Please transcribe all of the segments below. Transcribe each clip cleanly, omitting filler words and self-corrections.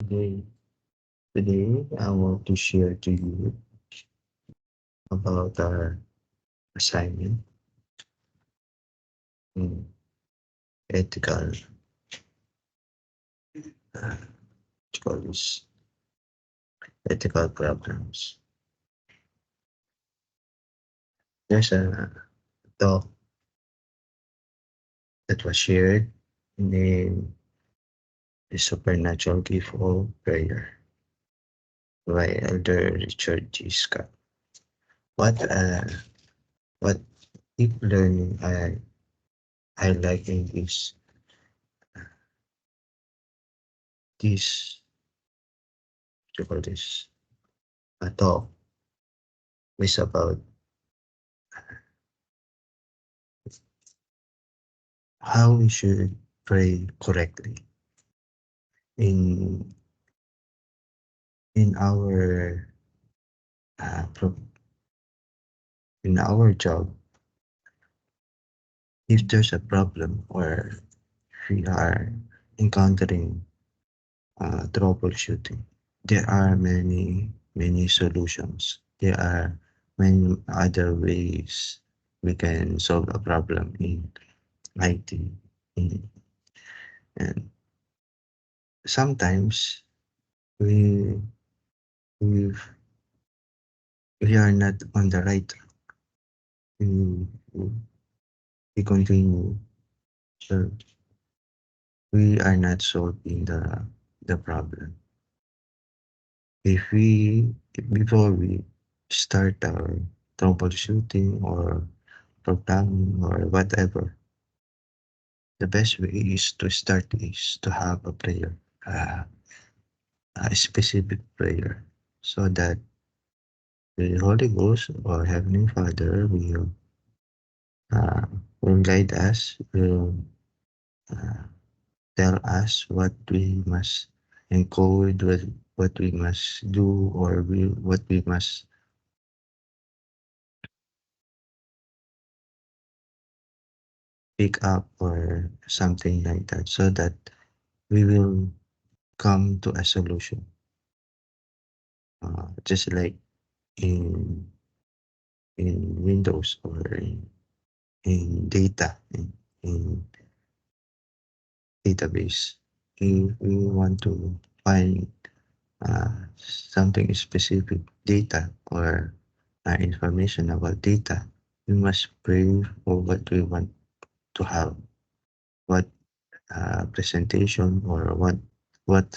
Today, today I want to share to you about our assignment in ethical, what you call this, ethical problems. There's a talk that was shared in the supernatural gift of prayer by Elder Richard G. Scott. What what deep learning I like in this what you call this a talk is about how we should pray correctly in in our uh, pro- in our job. If there's a problem or we are encountering troubleshooting, there are many solutions. There are many other ways we can solve a problem in IT. In, and sometimes we we we are not on the right track. We, we continue, so we are not solving the problem. Before we start our troubleshooting or programming or whatever, the best way is to start is to have a prayer, uh, a specific prayer, so that the Holy Ghost or Heavenly Father uh, will guide us, will uh, tell us what we must encode, what we must do, or what we must pick up, or something like that, so that we will come to a solution. Just like in Windows or in data in database, if we want to find something specific data or information about data, we must pray for what we want to have, what presentation or what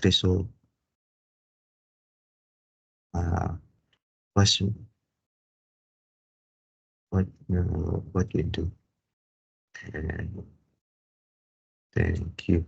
result uh, was what we do. And thank you.